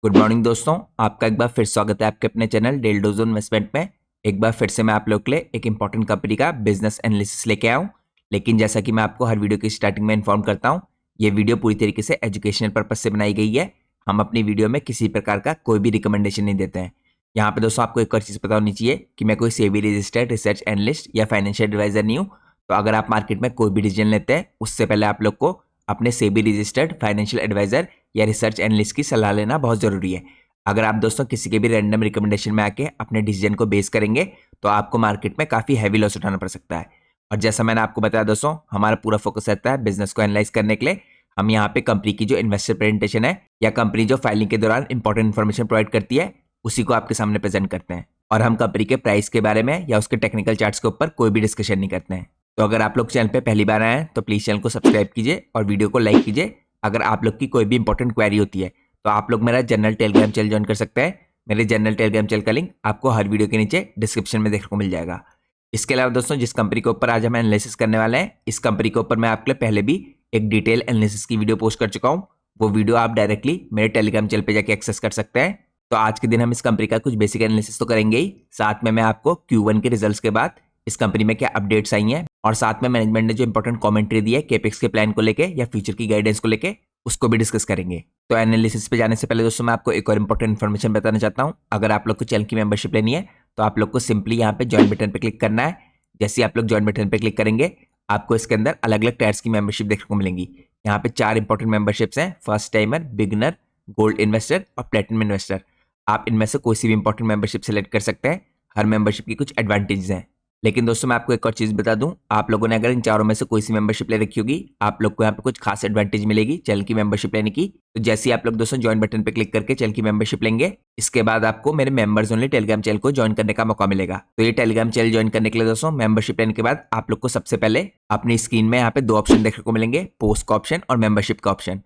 Good morning दोस्तों, आपका एक बार फिर स्वागत है आपके अपने चैनल डेल डोजो इन्वेस्टमेंट में। एक बार फिर से मैं आप लोग के लिए एक इंपॉर्टेंट कंपनी का बिजनेस एनालिसिस लेके आया हूँ। लेकिन जैसा कि मैं आपको हर वीडियो की स्टार्टिंग में इन्फॉर्म करता हूँ, ये वीडियो पूरी तरीके से एजुकेशनल पर्पज से बनाई गई है। हम अपनी वीडियो में किसी प्रकार का कोई भी रिकमेंडेशन नहीं देते हैं। यहाँ पे दोस्तों आपको एक और चीज़ पता होनी चाहिए कि मैं कोई सेबी रजिस्टर्ड रिसर्च एनालिस्ट या फाइनेंशियल एडवाइजर नहीं हूँ। तो अगर आप मार्केट में कोई भी डिसीजन लेते हैं, उससे पहले आप लोग को अपने सेबी रजिस्टर्ड फाइनेंशियल एडवाइजर या रिसर्च एनालिस्ट की सलाह लेना बहुत ज़रूरी है। अगर आप दोस्तों किसी के भी रैंडम रिकमेंडेशन में आके अपने डिसीजन को बेस करेंगे तो आपको मार्केट में काफ़ी हैवी लॉस उठाना पड़ सकता है। और जैसा मैंने आपको बताया दोस्तों, हमारा पूरा फोकस रहता है बिजनेस को एनालाइज करने के लिए। हम यहाँ पे कंपनी की जो इन्वेस्टर प्रेजेंटेशन है या कंपनी जो फाइलिंग के दौरान इंपॉर्टेंट इन्फॉर्मेशन प्रोवाइड करती है, उसी को आपके सामने प्रेजेंट करते हैं। और हम कंपनी के प्राइस के बारे में या उसके टेक्निकल चार्ट्स के ऊपर कोई भी डिस्कशन नहीं करते हैं। तो अगर आप लोग चैनल पे पहली बार आए हैं तो प्लीज़ चैनल को सब्सक्राइब कीजिए और वीडियो को लाइक कीजिए। अगर आप लोग की कोई भी इंपॉर्टेंट क्वेरी होती है तो आप लोग मेरा जनरल टेलीग्राम चैनल ज्वाइन कर सकते हैं। मेरे जनरल टेलीग्राम चैनल का लिंक आपको हर वीडियो के नीचे डिस्क्रिप्शन में देखने को मिल जाएगा। इसके अलावा दोस्तों, जिस कंपनी के ऊपर आज हम एनालिसिस करने वाले हैं, इस कंपनी के ऊपर मैं आपके लिए पहले भी एक डिटेल एनालिसिस की वीडियो पोस्ट कर चुका हूँ। वो वीडियो आप डायरेक्टली मेरे टेलीग्राम चैनल पे जाके एक्सेस कर सकते हैं। तो आज के दिन हम इस कंपनी का कुछ बेसिक एनालिसिस तो करेंगे ही, साथ में मैं आपको Q1 के रिजल्ट्स के बाद इस कंपनी में क्या अपडेट्स आई हैं और साथ में मैनेजमेंट ने जो इंपॉर्टेंट कमेंट्री दी है केपेक्स के प्लान को लेके या फ्यूचर की गाइडेंस को लेके, उसको भी डिस्कस करेंगे। तो एनालिसिस पे जाने से पहले दोस्तों मैं आपको एक और इंपॉर्टेंट इन्फॉर्मेशन बताना चाहता हूँ। अगर आप लोग को चैनल की मेंबरशिप लेनी है तो आप लोग को सिंपली यहाँ पे ज्वाइन बटन पे क्लिक करना है। जैसे आप लोग ज्वाइन बटन पे क्लिक करेंगे, आपको इसके अंदर अलग अलग टायर्स की मेंबरशिप देखने को मिलेंगी। यहाँ पे 4 इंपॉर्टेंट मेंबरशिप्स हैं: first timer, beginner, gold investor और प्लेटिनम इन्वेस्टर। आप इनमें से कोई सी भी इंपॉर्टेंट मेंबरशिप सेलेक्ट कर सकते हैं। हर मेंबरशिप की कुछ एडवांटेजेस हैं। लेकिन दोस्तों मैं आपको एक और चीज़ बता दूं, आप लोगों ने अगर इन चारों में से कोई सी मेंबरशिप ले रखी होगी, आप लोग को यहाँ पे कुछ खास एडवांटेज मिलेगी चैनल की मेंबरशिप लेने की। तो जैसे ही आप लोग दोस्तों ज्वाइन बटन पे क्लिक करके चैनल की मेंबरशिप लेंगे, इसके बाद आपको मेरे मेंबर्स ओनली टेलीग्राम चैनल को ज्वाइन करने का मौका मिलेगा। तो ये टेलीग्राम चैनल ज्वाइन करने के लिए दोस्तों, मेंबरशिप लेने के बाद आप लोग को सबसे पहले अपनी स्क्रीन में यहाँ पे 2 ऑप्शन देखने को मिलेंगे: पोस्ट का ऑप्शन और मेंबरशिप का ऑप्शन।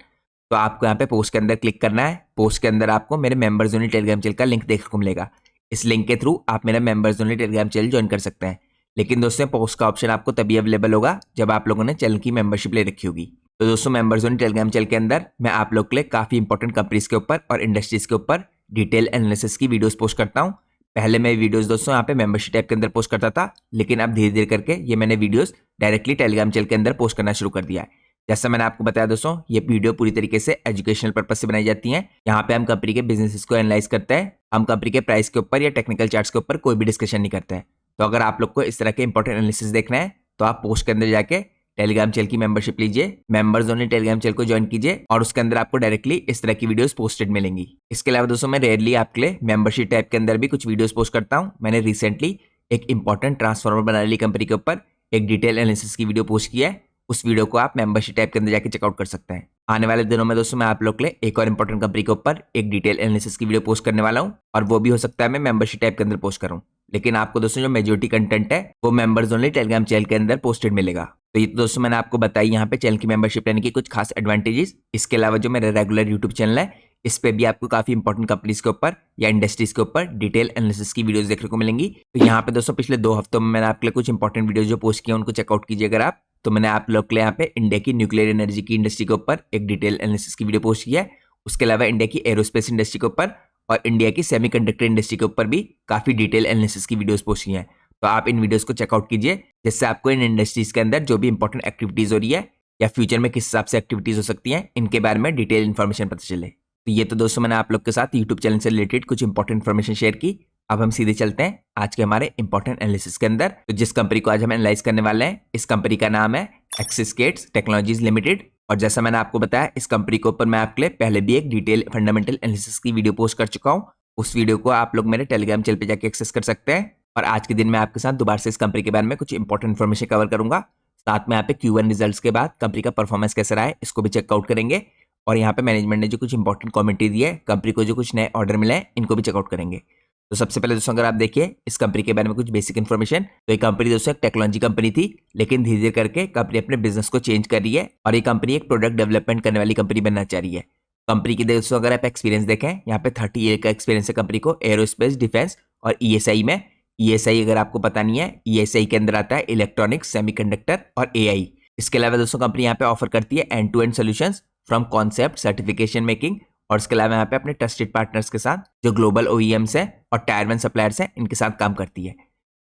तो आपको यहाँ पे पोस्ट के अंदर क्लिक करना है। पोस्ट के अंदर आपको मेरे मेंबर्स ओनली टेलीग्राम चैनल का लिंक देखने को मिलेगा। इस लिंक के थ्रू आप मेरा members only Telegram channel join कर सकते हैं। लेकिन दोस्तों पोस्ट का ऑप्शन आपको तभी अवेलेबल होगा जब आप लोगों ने चैनल की मेंबरशिप ले रखी होगी। तो दोस्तों मेंबर्स ओनली टेलीग्राम चैनल के अंदर मैं आप लोग के लिए काफ़ी इंपॉर्टेंट कंपनीज के ऊपर और इंडस्ट्रीज के ऊपर डिटेल एनालिसिस की वीडियोस पोस्ट करता हूँ। पहले मैं वीडियोस दोस्तों यहाँ पे मेंबरशिप टैब के अंदर पोस्ट करता था, लेकिन अब धीरे धीरे करके ये मैंने वीडियोस डायरेक्टली टेलीग्राम चैनल के अंदर पोस्ट करना शुरू कर दिया है। जैसा मैंने आपको बताया दोस्तों, ये वीडियो पूरी तरीके से एजुकेशनल पर्पज से बनाई जाती हैं। यहाँ पे हम कंपनी के बिजनेसेस को एनालाइज करते हैं। हम कंपनी के प्राइस के ऊपर या टेक्निकल चार्ट्स के ऊपर कोई भी डिस्कशन नहीं करते हैं। तो अगर आप लोग को इस तरह के इंपॉर्टेंट एनालिसिस देखना है तो आप पोस्ट के अंदर जाके टेलीग्राम चैनल की मेंबरशिप लीजिए, मेंबर्स ओनली टेलीग्राम चैनल को ज्वाइन कीजिए और उसके अंदर आपको डायरेक्टली इस तरह की वीडियोस पोस्टेड मिलेंगी। इसके अलावा दोस्तों मैं रेयरली आपके लिए मेंबरशिप टैब के अंदर भी कुछ वीडियोस पोस्ट करता हूँ। मैंने रिसेंटली एक इंपॉर्टेंट ट्रांसफॉर्मर बनाने वाली कंपनी के ऊपर एक डिटेल एनालिसिस की वीडियो पोस्ट किया है। उस वीडियो को आप मेंबरशिप टैब के अंदर जाके चेकआउट कर सकते हैं। आने वाले दिनों में दोस्तों मैं आप लोग के लिए एक और इंपॉर्टेंट कंपनी के ऊपर एक डिटेल एनालिसिस की वीडियो पोस्ट करने वाला हूं, और वो भी हो सकता है मैं मेंबरशिप टैब के अंदर पोस्ट करूं। लेकिन आपको दोस्तों जो मेजॉरिटी कंटेंट है वो मेंबर्स ओनली टेलीग्राम चैनल के अंदर पोस्टेड मिलेगा। तो ये तो दोस्तों मैंने आपको बताई यहाँ पे चैनल की मेंबरशिप लेने की कुछ खास एडवांटेजेस। इसके अलावा जो मेरा रेगुलर यूट्यूब चैनल है, इस पे भी आपको काफी इंपॉर्टेंट कंपनीज के ऊपर या इंडस्ट्रीज के ऊपर डिटेल एनालिसिस की वीडियोस देखने को मिलेंगी। तो यहाँ पे दोस्तों पिछले 2 हफ्तों में मैंने आपके लिए कुछ इंपॉर्टेंट वीडियो जो पोस्ट किए उनको चेकआउट कीजिए अगर आप। तो मैंने आप लोग के लिए यहाँ पे इंडिया की न्यूक्लियर एनर्जी की इंडस्ट्री के ऊपर एक डिटेल एनालिसिस की वीडियो पोस्ट की है। उसके अलावा इंडिया की एरोस्पेस इंडस्ट्री के ऊपर और इंडिया की सेमीकंडक्टर इंडस्ट्री के ऊपर भी काफी डिटेल एनालिसिस की वीडियोस पोस्ट की हैं। तो आप इन वीडियोस को चेकआउट कीजिए, जिससे आपको इन इंडस्ट्रीज के अंदर जो भी इंपॉर्टेंट एक्टिविटीज हो रही है या फ्यूचर में किस हिसाब से एक्टिविटीज हो सकती हैं, इनके बारे में डिटेल इन्फॉर्मेशन पता चले। तो ये तो दोस्तों मैंने आप लोग के साथ यूट्यूब चैनल से रिलेटेड कुछ इंपॉर्टेंट इन्फॉर्मेशन शेयर की। अब हम सीधे चलते हैं आज के हमारे इंपॉर्टेंट एनालिसिस के अंदर। तो जिस कंपनी को आज हम एनालाइज करने वाले हैं, इस कंपनी का नाम है एक्सिस गेट्स टेक्नोलॉजीज लिमिटेड। और जैसा मैंने आपको बताया, इस कंपनी के ऊपर मैं आपके लिए पहले भी एक डिटेल फंडामेंटल एनालिसिस की वीडियो पोस्ट कर चुका हूँ। उस वीडियो को आप लोग मेरे टेलीग्राम चैनल पे जाके एक्सेस कर सकते हैं। और आज के दिन मैं आपके साथ दोबारा से इस कंपनी के बारे में कुछ इंपॉर्टेंट इन्फॉर्मेशन कवर करूंगा। साथ में यहाँ पे Q1 रिजल्ट्स के बाद कंपनी का परफॉर्मेंस कैसा रहा है इसको भी चेकआउट करेंगे। और यहाँ पे मैनेजमेंट ने जो कुछ इंपॉर्टेंट कमेंट्री दी है, कंपनी को जो कुछ नए ऑर्डर मिले हैं, इनको भी चेकआउट करेंगे। तो सबसे पहले दोस्तों अगर आप देखिए इस कंपनी के बारे में कुछ बेसिक इन्फॉर्मेशन, तो ये कंपनी दोस्तों एक टेक्नोलॉजी कंपनी थी, लेकिन धीरे धीरे करके कंपनी अपने बिजनेस को चेंज कर रही है और ये कंपनी एक प्रोडक्ट डेवलपमेंट करने वाली कंपनी बनना चाह रही है। कंपनी की दोस्तों अगर आप एक्सपीरियंस देखें, यहाँ पे 30 ईयर का एक्सपीरियंस है कंपनी को एरोस्पेस, डिफेंस और ESI में। ESI अगर आपको पता नहीं है, ESI के अंदर आता है इलेक्ट्रॉनिक्स, सेमीकंडक्टर और AI। इसके अलावा दोस्तों कंपनी यहाँ पे ऑफर करती है end to end solutions from concept, certification making और इसके अलावा यहाँ पे अपने ट्रस्टेड पार्टनर्स के साथ जो ग्लोबल OEMs है और टायर 1 सप्लायर्स हैं इनके साथ काम करती है।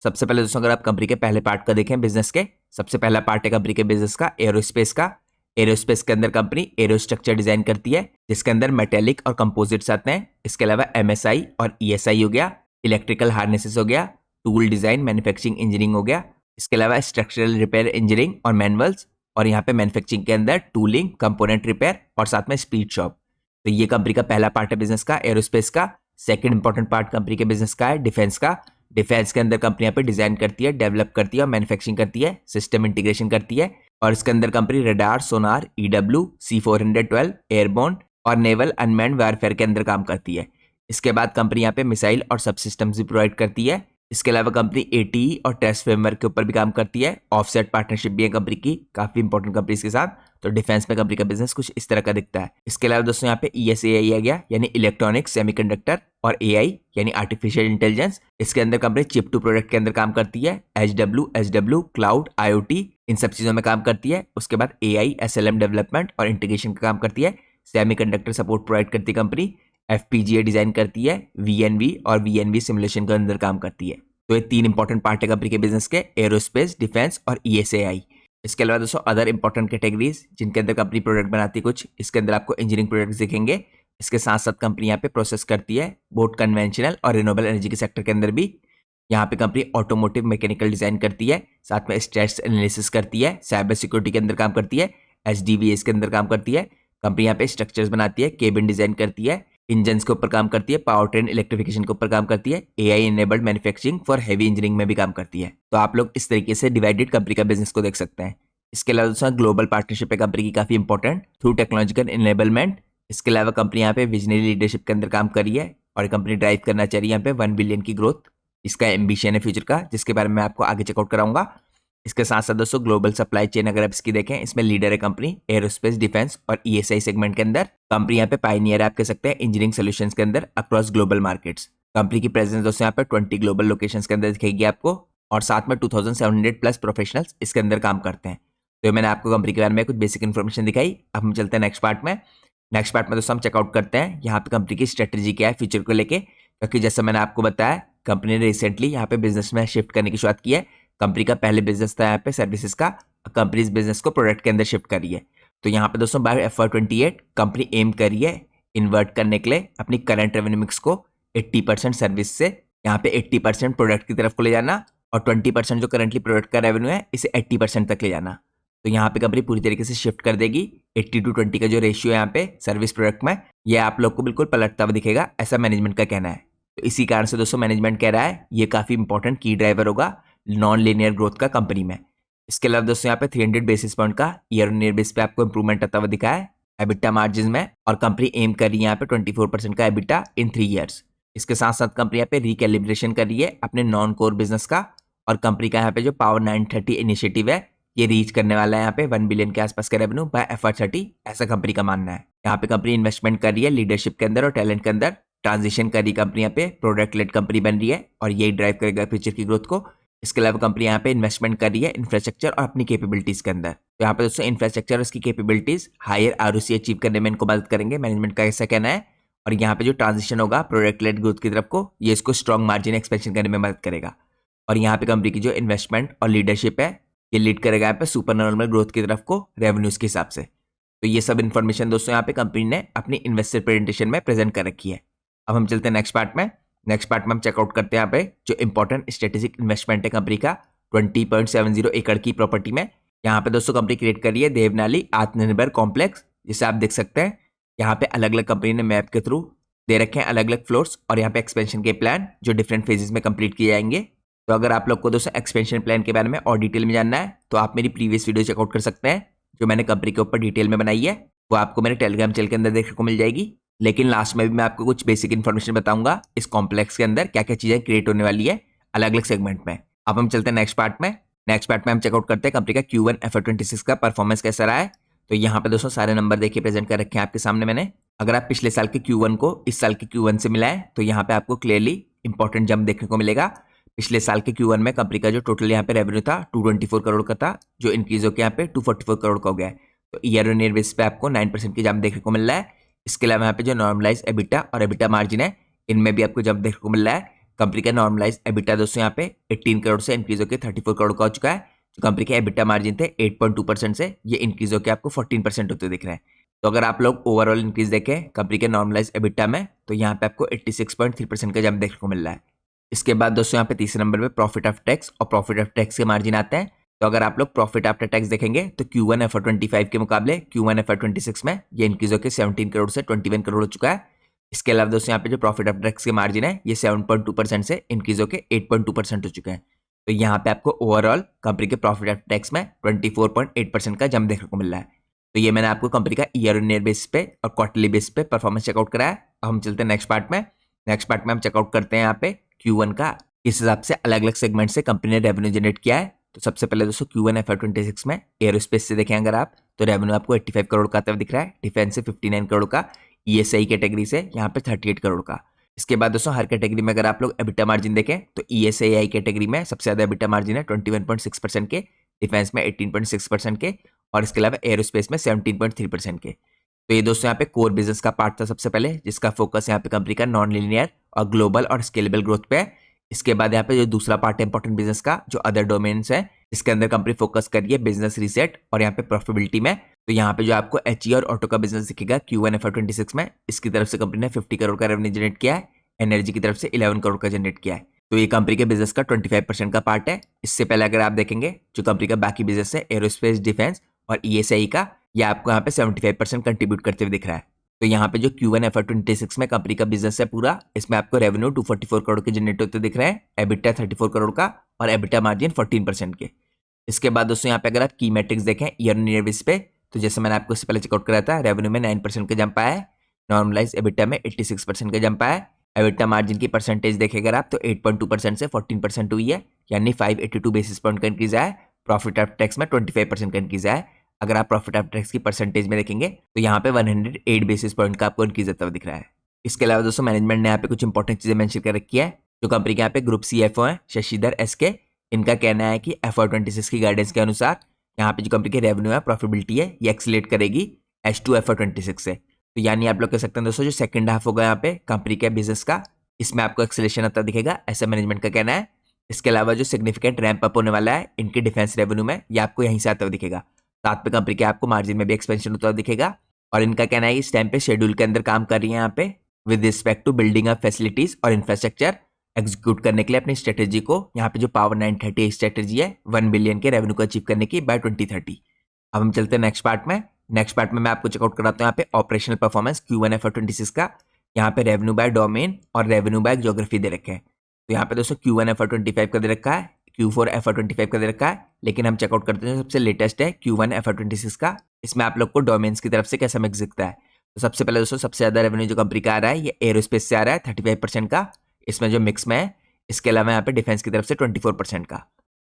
सबसे पहले दोस्तों अगर आप कंपनी के पहले पार्ट का देखें बिजनेस के, सबसे पहला पार्ट है कंपनी के बिजनेस का एरोस्पेस का। एरोस्पेस के अंदर कंपनी एरो स्ट्रक्चर डिजाइन करती है जिसके अंदर मेटेलिक और कंपोजिट्स आते हैं। इसके अलावा MSI और ESI हो गया, इलेक्ट्रिकल हार्नेसेस हो गया, टूल डिजाइन मैन्युफैक्चरिंग इंजीनियरिंग हो गया, इसके अलावा स्ट्रक्चरल रिपेयर इंजीनियरिंग और मैनुअल्स, और यहाँ पे मैन्युफैक्चरिंग के अंदर टूलिंग, कंपोनेंट रिपेयर और साथ में स्पीड शॉप। तो ये कंपनी का पहला पार्ट है बिजनेस का एरोस्पेस का। सेकंड इंपॉर्टेंट पार्ट कंपनी के बिजनेस का है डिफेंस का। डिफेंस के अंदर कंपनी यहाँ पे डिजाइन करती है, डेवलप करती है और मैन्युफैक्चरिंग करती है, सिस्टम इंटीग्रेशन करती है, और इसके अंदर कंपनी रडार, सोनार, EW, C412, एयरबोर्न और नेवल अनमैन्ड वारफेयर के अंदर काम करती है। इसके बाद कंपनी यहाँ पे मिसाइल और सब सिस्टम्स भी प्रोवाइड करती है। इसके अलावा कंपनी ATE और टेस्ट फ्रेमवर्क के ऊपर भी काम करती है। ऑफसेट पार्टनरशिप भी है कंपनी की काफी इंपॉर्टेंट कंपनीज के साथ। तो डिफेंस में कंपनी का बिजनेस कुछ इस तरह का दिखता है। इसके अलावा दोस्तों यहाँ पे ESAI आ गया यानी इलेक्ट्रॉनिक्स, सेमीकंडक्टर और AI यानी आर्टिफिशियल इंटेलिजेंस। इसके अंदर कंपनी चिप टू प्रोडक्ट के अंदर काम करती है। SW, क्लाउड, IoT इन सब चीजों में काम करती है। उसके बाद AI, SLM डेवलपमेंट और इंटीग्रेशन का काम करती है। सेमीकंडक्टर सपोर्ट प्रोवाइड करती है कंपनी। FPGA डिजाइन करती है। VNV और VNV सिमुलेशन के अंदर काम करती है। तो ये 3 इंपॉर्टेंट पार्ट है कंपनी के बिजनेस के, एरोस्पेस, डिफेंस और ESAI। इसके अलावा दोस्तों अदर इंपॉर्टेंट कैटेगरीज जिनके अंदर कंपनी प्रोडक्ट बनाती है कुछ, इसके अंदर आपको इंजीनियरिंग प्रोडक्ट्स दिखेंगे। इसके साथ साथ कंपनी यहाँ पे प्रोसेस करती है बोथ कन्वेंशनल और रिन्यूएबल एनर्जी के सेक्टर के अंदर भी। यहाँ पे कंपनी ऑटोमोटिव मैकेनिकल डिजाइन करती है, साथ में स्ट्रेस एनालिसिस करती है, साइबर सिक्योरिटी के अंदर काम करती है, SDVS के अंदर काम करती है। कंपनी यहाँ पे स्ट्रक्चर्स बनाती है, केबिन डिजाइन करती है, इंजन के ऊपर काम करती है, पावर ट्रेन इलेक्ट्रिफिकेशन के ऊपर काम करती है, AI enabled manufacturing for heavy engineering में भी काम करती है। तो आप लोग इस तरीके से डिवाइडेड कंपनी का बिजनेस को देख सकते हैं। इसके अलावा दोस्तों ग्लोबल पार्टनरशिप है कंपनी की काफी इंपॉर्टेंट थ्रू टेक्नोलॉजिकल इनेबलमेंट। इसके अलावा कंपनी यहाँ पे विजनरी लीडरशिप के अंदर काम कर रही है और कंपनी ड्राइव करना चाह रही है यहाँ पे 1 बिलियन की ग्रोथ। इसका एम्बिशन है फ्यूचर का, जिसके बारे में मैं आपको आगे चेकआउट कराऊंगा। इसके साथ साथ दोस्तों ग्लोबल सप्लाई चेन अगर आप इसकी देखें, इसमें लीडर है कंपनी एरोस्पेस, डिफेंस और ESI सेगमेंट के अंदर। कंपनी यहाँ पे पायनियर आप कह सकते हैं इंजीनियरिंग सॉल्यूशंस के अंदर अक्रॉस ग्लोबल मार्केट्स। कंपनी की प्रेजेंस दोस्तों यहाँ पे 20 ग्लोबल लोकेशंस के अंदर दिखेगी आपको, और साथ में 2700 प्लस प्रोफेशनल्स इसके अंदर काम करते हैं। तो मैंने आपको कंपनी के बारे में कुछ बेसिक इन्फॉर्मेशन दिखाई। अब हम चलते हैं नेक्स्ट पार्ट में। नेक्स्ट पार्ट में दोस्तों हम चेकआउट करते हैं यहाँ पे कंपनी की स्ट्रेटेजी क्या है फ्यूचर को लेके, क्योंकि जैसा मैंने आपको बताया कंपनी ने रिसेंटली यहाँ पे बिजनेस में शिफ्ट करने की शुरुआत की है। कंपनी का पहले बिजनेस था यहाँ पे सर्विसेज का, कंपनी इस बिजनेस को प्रोडक्ट के अंदर शिफ्ट करी है। तो यहाँ पे दोस्तों बाय FY28 कंपनी एम करी है इन्वर्ट करने के लिए अपनी करंट रेवेन्यू मिक्स को 80% सर्विस से यहाँ पे 80% प्रोडक्ट की तरफ को ले जाना, और 20% जो करंटली प्रोडक्ट का रेवेन्यू है इसे 80% तक ले जाना। तो यहाँ पे कंपनी पूरी तरीके से शिफ्ट कर देगी। 80-20 का जो रेशियो है यहाँ पे सर्विस प्रोडक्ट में, ये आप लोग को बिल्कुल पलटता हुआ दिखेगा, ऐसा मैनेजमेंट का कहना है। तो इसी कारण से दोस्तों मैनेजमेंट कह रहा है ये काफी इंपॉर्टेंट की ड्राइवर होगा नॉन लीनियर ग्रोथ का कंपनी में। इसके अलावा दोस्तों यहाँ पे 300 बेसिस पॉइंट का ईयर ऑन ईयर बेस पे आपको इंप्रूवमेंट आता हुआ दिखा है एबिटा मार्जिन में, और कंपनी एम कर रही है यहाँ पे 24% का एबिटा इन 3 ईयर्स। इसके साथ साथ कंपनी यहाँ पे रिकैलिब्रेशन कर रही है अपने नॉन कोर बिजनेस का, और कंपनी का यहाँ पे जो पावर 930 इनिशिएटिव है ये रीच करने वाला है यहाँ पे 1 बिलियन के आसपास का रेवेन्यू बाय FY30, ऐसा कंपनी का मानना है। यहाँ पे कंपनी इन्वेस्टमेंट कर रही है लीडरशिप के अंदर और टैलेंट के अंदर, ट्रांजिशन कर रही कंपनी यहाँ पे प्रोडक्ट लेड कंपनी बन रही है और यही ड्राइव करेगा फ्यूचर की ग्रोथ को। इसके अलावा कंपनी यहाँ पे इन्वेस्टमेंट कर रही है इंफ्रास्ट्रक्चर और अपनी कैपेबिलिटीज के अंदर। तो यहाँ पे दोस्तों इंफ्रास्ट्रक्चर और उसकी कैपेबिलिटीज हायर ROC अचीव करने में इनको मदद करेंगे, मैनेजमेंट का ऐसा कहना है। और यहाँ पे जो ट्रांजिशन होगा प्रोडक्ट लेड ग्रोथ की तरफ को, ये इसको स्ट्रॉन्ग मार्जिन एक्सपेंशन करने में मदद करेगा। और यहाँ पे कंपनी की जो इन्वेस्टमेंट और लीडरशिप है ये लीड करेगा यहाँ पे सुपर नॉर्मल ग्रोथ की तरफ को रेवेन्यूज के हिसाब से। तो ये सब इन्फॉर्मेशन दोस्तों यहाँ पे कंपनी ने अपनी इन्वेस्टर प्रेजेंटेशन में प्रेजेंट कर रखी है। अब हम चलते हैं नेक्स्ट पार्ट में। नेक्स्ट पार्ट में हम चेकआउट करते हैं यहाँ पे जो इंपॉर्टेंट स्ट्रेटेजिक इन्वेस्टमेंट है कंपनी का 20.70 एकड़ की प्रॉपर्टी में। यहाँ पे दोस्तों कंपनी क्रिएट करी है देवनाली आत्मनिर्भर कॉम्प्लेक्स, जिसे आप देख सकते हैं यहाँ पे अलग अलग कंपनी ने मैप के थ्रू दे रखे हैं अलग अलग फ्लोर्स, और यहाँ पे एक्सपेंशन के प्लान जो डिफरेंट फेजेस में कंप्लीट किए जाएंगे। तो अगर आप लोग को दोस्तों एक्सपेंशन प्लान के बारे में और डिटेल में जानना है तो आप मेरी प्रीवियस वीडियो चेकआउट कर सकते हैं, जो मैंने कंपनी के ऊपर डिटेल में बनाई है, वो आपको मेरे टेलीग्राम चैनल के अंदर देखने को मिल जाएगी। लेकिन लास्ट में भी मैं आपको कुछ बेसिक इन्फॉर्मेशन बताऊंगा इस कॉम्प्लेक्स के अंदर क्या क्या चीजें क्रिएट होने वाली है अलग अलग सेगमेंट में। अब हम चलते हैं नेक्स्ट पार्ट में। नेक्स्ट पार्ट में हम चेकआउट करते हैं कंपनी का Q1 FY26 का परफॉर्मेंस कैसा रहा है। तो यहाँ पे दोस्तों सारे नंबर देखिए प्रेजेंट कर रखे हैं आपके सामने मैंने। अगर आप पिछले साल के Q1 को इस साल के Q1 से मिलाएं तो यहाँ पे आपको क्लियरली इंपॉर्टेंट जंप देखने को मिलेगा। पिछले साल के Q1 में कंपनी का जो टोटल यहाँ पे रेवेन्यू था 224 करोड़ का था, जो इंक्रीज होकर यहाँ पे 244 करोड़ का हो गया है। तो ईयर ऑन ईयर बेस पे आपको 9% की जंप देखने को मिल रहा है। इसके अलावा यहाँ पे जो नॉर्मलाइज एबिटा और एबिटा मार्जिन है, इनमें भी आपको जंप देखने को मिल रहा है। कंपनी का नॉर्मलाइज एबिटा दोस्तों यहाँ पे 18 करोड़ से इंक्रीज होकर 34 करोड़ का हो चुका है। जो कंपनी के एबिटा मार्जिन थे 8.2% से ये इंक्रीज होकर आपको 14% होते दिख रहे हैं। तो अगर आप लोग ओवरऑल इंक्रीज देखें कंपनी के नॉर्मलाइज एबिटा में, तो यहाँ पे आपको 86.3% का जंप देखने को मिल रहा है। इसके बाद दोस्तों यहाँ पे तीसरे नंबर पे प्रॉफिट आफ्टर टैक्स और प्रॉफिट आफ्टर टैक्स के मार्जिन आते हैं। तो अगर आप लोग प्रॉफिट आफ्टर टैक्स देखेंगे तो Q1 FY25 के मुकाबले Q1 FY26 में ये इंक्रीज होकर 17 करोड़ से 21 करोड़ हो चुका है। इसके अलावा दोस्तों यहाँ पे जो प्रॉफिट आफ्टर टैक्स के मार्जिन है ये 7.2% से इंक्रीज होकर 8.2% हो चुका है। तो यहाँ पे आपको ओवरऑल कंपनी के प्रॉफिट आफ्टर टैक्स में 24.8% का जंप देखने को मिल रहा है। तो ये मैंने आपको कंपनी का ईयर ऑन ईयर बेसिस पे और क्वार्टरली बेसिस पे परफॉर्मेंस चेकआउट कराया। अब हम चलते हैं नेक्स्ट पार्ट में। नेक्स्ट पार्ट में हम चेकआउट करते हैं यहाँ पे Q1 का किस हिसाब से अलग अलग सेगमेंट से कंपनी ने रेवेन्यू जनरेट किया है। तो सबसे पहले दोस्तों Q1 FY26 में एरोस्पेस से देखें अगर आप, तो रेवेन्यू आपको 85 करोड़ का आता हुआ दिख रहा है। डिफेंस से 59 करोड़ का, ESI कैटेगरी से यहाँ पे 38 करोड़ का। इसके बाद दोस्तों हर कैटेगरी में अगर आप लोग एबिटा मार्जिन देखें तो ESI कैटेगरी में सबसे ज्यादा एबिटा मार्जिन है 21.6% के, डिफेंस में 18.6% के, और इसके अलावा एरोस्पेस में 17.3% के। तो ये दोस्तों यहाँ पे कोर बिजनेस का पार्ट था सबसे पहले, जिसका फोकस यहाँ पे कंपनी का नॉन लीनियर और ग्लोबल और स्केलेबल ग्रोथ पे है। इसके बाद यहाँ पे जो दूसरा पार्ट है इंपॉर्टेंट बिजनेस का, जो अदर डोमेन्स है, इसके अंदर कंपनी फोकस करिए बिजनेस रीसेट और यहाँ पे प्रॉफिटेबिलिटी में। तो यहाँ पे जो आपको HE और ऑटो का बिजनेस दिखेगा Q1 FY26 में, इसकी तरफ से कंपनी ने 50 करोड़ का रेवेन्यू जनरेट किया है। एनर्जी की तरफ से 11 करोड़ का जनरेट किया है। तो ये कंपनी के बिजनेस का 25% का पार्ट है। इससे पहले अगर आप देखेंगे जो कंपनी का बाकी बिजनेस है एरोस्पेस, डिफेंस और ESI का, ये आपको यहाँ पे 75% कंट्रीब्यूट करते हुए दिख रहा है। तो यहाँ पे जो Q1 FY26 में कंपनी का बिजनेस है पूरा, इसमें आपको रेवेन्यू 244 करोड़ के जनरेट होते दिख रहे हैं, एबिटा 34 करोड़ का और एबिटा मार्जिन 14% के। इसके बाद दोस्तों यहाँ पे अगर आप की मैट्रिक्स देखें ईयर ऑन ईयर बेसिस पे, तो जैसे मैंने आपको इससे पहले चेकआउट कराया था, रेवेन्यू में 9% का जंप आया है, नॉर्मलाइज एबिटा में 86% का जंप आया है। एबिटा मार्जिन की परसेंटेज देखें अगर आप, तो 8.2% से 14% हुई है, यानी 582 बेसिस पॉइंट का इंक्रीज आया है। प्रॉफिट आफ्टर टैक्स में 25% का इंक्रीज आया है। अगर आप प्रॉफिट आफ्टर टैक्स की परसेंटेज में देखेंगे तो यहाँ पे 108 बेसिस पॉइंट का आपको इंक्रीज आता हुआ दिख रहा है। इसके अलावा दोस्तों मैनेजमेंट ने यहाँ पे कुछ इंपॉर्टेंट चीजें मेंशन कर रखी है। जो कंपनी के यहाँ पे ग्रुप CFO है शशिधर SK, इनका कहना है कि FY26 की गाइडेंस के अनुसार यहाँ पे जो कंपनी के रेवेन्यू है, प्रॉफिटेबिलिटी है, ये एक्सीलरेट करेगी H2 FY26 से। तो यानी आप लोग कह सकते हैं दोस्तों जो सेकंड हाफ होगा यहाँ पे कंपनी के बिजनेस का, इसमें आपको एक्सेलेरेशन आता दिखेगा, ऐसा मैनेजमेंट का कहना है। इसके अलावा जो सिग्निफिकेंट रैंप अप होने वाला है इनके डिफेंस रेवेन्यू में, ये आपको यहीं से आता हुआ दिखेगा। साथ में कंपनी के आपको मार्जिन में भी एक्सपेंशन होता हुआ दिखेगा। और इनका कहना है इस टाइम पे शेड्यूल के अंदर काम कर रही है यहाँ पे with respect to building up facilities और इंफ्रास्ट्रक्चर एग्जीक्यूट करने के लिए अपनी स्ट्रेटेजी को। यहाँ पे जो पावर 930 स्ट्रेटेजी है 1 बिलियन के रेवेन्यू को अचीव करने की बाय 2030। अब हम चलते हैं नेक्स्ट पार्ट में। नेक्स्ट पार्ट में मैं आपको चेकआउट कराता हूँ यहाँ पे ऑपरेशनल परफॉर्मेंस Q1 FY26 का। यहाँ पे रेवेन्यू बाय डोमेन और रेवेन्यू बाय ज्योग्राफी दे रखे हैं। तो यहाँ पे दोस्तों Q1 FY25 का दे रखा है, Q4 FY25 का दे रखा है, लेकिन हम चेकआउट करते हैं सबसे लेटेस्ट है Q1 FY26 का। इसमें आप लोग को डोमेन्स की तरफ से कैसा मिक्स दिखता है। तो सबसे पहले दोस्तों सबसे ज्यादा रेवेन्यू जो कंपनी का आ रहा है ये एरोस्पेस से आ रहा है 35% का, इसमें जो मिक्स में है। इसके अलावा यहाँ पे डिफेंस की तरफ से 24% का।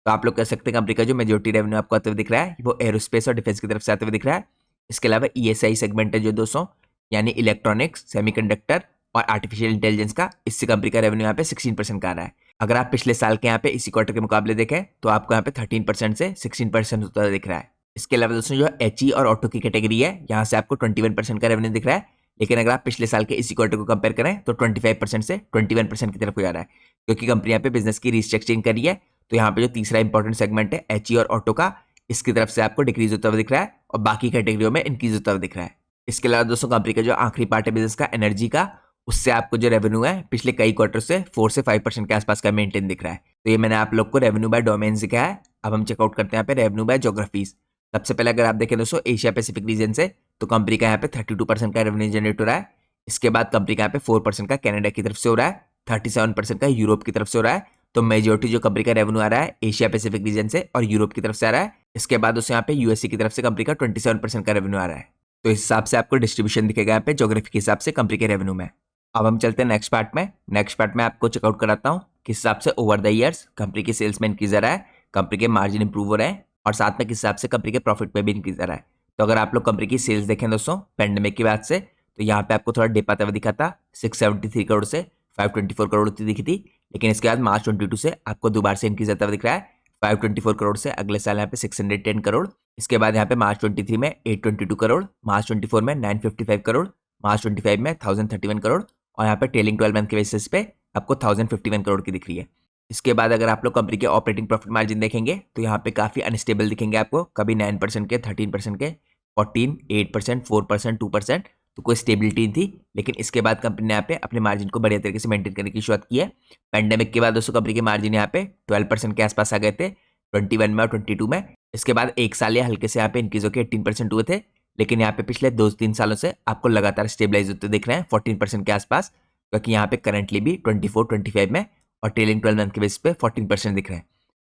तो आप लोग कह सकते हैं कंपनी का जो मेजोरिटी रेवेन्यू आपको आते हुए दिख रहा है वो एरोस्पेस और डिफेंस की तरफ से आते हुए दिख रहा है। इसके अलावा ESI सेगमेंट है जो दोस्तों, यानी इलेक्ट्रॉनिक्स, सेमीकंडक्टर और आर्टिफिशियल इंटेलिजेंस का, इससे कंपनी का रेवेन्यू यहाँ पे 16% का आ रहा है। अगर आप पिछले साल के यहाँ पे इसी क्वार्टर के मुकाबले देखें तो आपको यहाँ पे 13% से 16% होता दिख रहा है। इसके अलावा दोस्तों जो HE और ऑटो की कैटेगरी है, यहाँ से आपको 21% का रेवेन्यू दिख रहा है, लेकिन अगर आप पिछले साल के इसी क्वार्टर को कंपेयर करें तो 25% से 21% की तरफ हो जा रहा है, क्योंकि कंपनी यहाँ पे बिजनेस की रिस्ट्रक्चरिंग करी है। तो यहाँ पे जो तीसरा इंपॉर्टेंट सेगमेंट है HE और ऑटो का, इसकी तरफ से आपको डिक्रीज होता हुआ दिख रहा है और बाकी कैटेगरियों में इंक्रीज होता हुआ दिख रहा है। इसके अलावा दोस्तों कंपनी का जो आखिरी पार्ट है बिजनेस का एनर्जी का, उससे आपको जो रेवेन्यू है पिछले कई क्वार्टर से 4 से 5% के आसपास का मेंटेन दिख रहा है। तो ये मैंने आप लोग को रेवेन्यू बाय डोमेन्स दिखाया है। अब हम चेकआउट करते हैं यहाँ पे रेवेन्यू बाय ज्योग्राफीज। सबसे पहले अगर आप देखें दोस्तों एशिया पैसिफिक रीजन से, तो कंपनी का यहाँ पे 32% का रेवेन्यू जनरेट हो रहा है। इसके बाद कंपनी का यहाँ पे 4% का कनाडा की तरफ से हो रहा है, 37% का यूरोप की तरफ से हो रहा है। तो मेजोरिटी जो कंपनी का रेवेन्यू आ रहा है एशिया पैसिफिक रीजन से और यूरोप की तरफ से आ रहा है। इसके बाद दोस्तों यहाँ पे यूएसए की तरफ से कंपनी का 27% का रेवेन्यू आ रहा है। तो इस हिसाब से आपको डिस्ट्रीब्यूशन दिखेगा यहाँ पे ज्योग्राफी के हिसाब से कंपनी के रेवेन्यू में। अब हम चलते हैं नेक्स्ट पार्ट में। नेक्स्ट पार्ट में आपको चेकआउट कराता हूँ किस हिसाब से ओवर द ईयर्स कंपनी के सेल्स में इंक्रीज आ रहा है, कंपनी के मार्जिन इंप्रूव हो रहे हैं और साथ में किस हिसाब से कंपनी के प्रॉफिट में भी इंक्रीज आ रहा है। तो अगर आप लोग कंपनी की सेल्स देखें दोस्तों पेंडेमिक की बात से, तो यहाँ पे आपको थोड़ा डिप आता हुआ दिखा था, 673 करोड़ से 524 करोड़ होती दिखी थी, लेकिन इसके बाद मार्च 22 से आपको दोबारा से इंक्रीज आता हुआ दिख रहा है 524 करोड़ से अगले साल यहाँ पे 610 करोड़। इसके बाद यहाँ पे मार्च 23 में 822 करोड़, मार्च 24 में 955 करोड़, मार्च 25 में 1031 करोड़ और यहाँ पे ट्रेलिंग 12 मंथ के बेसिस पे आपको 1051 करोड़ की दिख रही है। इसके बाद अगर आप लोग कंपनी के ऑपरेटिंग प्रॉफिट मार्जिन देखेंगे तो यहाँ पे काफ़ी अनस्टेबल दिखेंगे आपको, कभी 9% के, 13% के, 14, 8%, 4%, 2%, तो कोई स्टेबिलिटी नहीं थी। लेकिन इसके बाद कंपनी ने यहाँ पे अपने मार्जिन को बढ़िया तरीके से मेंटेन करने की शुरुआत की है। पैंडेमिक के बाद दोस्तों कंपनी के मार्जिन यहाँ पे 12% के आसपास आ गए थे 21 में और 22 में। इसके बाद एक साल या हल्के से यहाँ पे इंक्रीज होकर 18% हुए थे, लेकिन यहाँ पे पिछले 2-3 सालों से आपको लगातार स्टेबलाइज होते दिख रहे हैं 14% के आसपास, क्योंकि यहाँ पे करंटली भी 24-25 में और ट्रेलिंग 12 मंथ के बेस पे 14% दिख रहे हैं।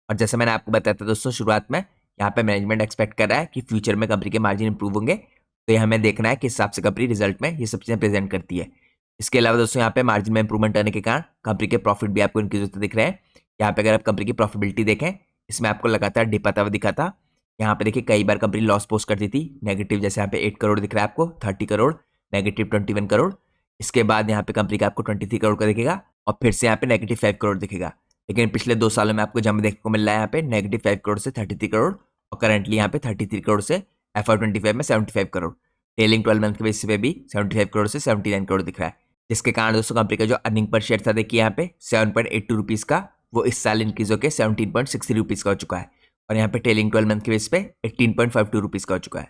और जैसे मैंने आपको बताया था दोस्तों शुरुआत में, यहाँ पे मैनेजमेंट एक्सपेक्ट कर रहा है कि फ्यूचर में कंपनी के मार्जिन इंप्रूव होंगे, तो ये हमें देखना है कि हिसाब से कंपनी रिजल्ट में ये सब चीज़ें प्रेजेंट करती है। इसके अलावा दोस्तों यहाँ पे मार्जिन में इंप्रूवमेंट आने के कारण कंपनी के प्रॉफिट भी आपको इंक्रीज होते दिख रहे हैं। यहाँ पे अगर आप कंपनी की प्रॉफिटेबिलिटी देखें, इसमें आपको लगातार डिप आता हुआ दिखा था। यहाँ पे देखिए कई बार कंपनी लॉस पोस्ट करती थी नेगेटिव, जैसे यहाँ पे 8 करोड़ दिख रहा है आपको, 30 करोड़, नेगेटिव 21 करोड़। इसके बाद यहाँ पे कंपनी का आपको 23 करोड़ का दिखेगा और फिर से यहाँ पे नेगेटिव 5 करोड़ दिखेगा। लेकिन पिछले 2 सालों में आपको जंप देखने को मिल रहा है यहाँ पे नेगेटिव 5 करोड़ से 33 करोड़ और करंटली यहाँ पे 33 करोड़ से FY25 में 75 करोड़। ट्रेलिंग 12 मंथ के बेसिस पे भी 75 करोड़ से 79 करोड़ दिख रहा है, जिसके कारण दोस्तों कंपनी का जो अर्निंग पर शेयर था देखिए यहाँ पे 7.82 रुपीज़ का, वो इस साल इंक्रीज होकर 17.63 रुपीज़ का हो चुका है और यहाँ पे ट्रेलिंग 12 मंथ के बेस पे 18.52 रुपीज़ का हो चुका है।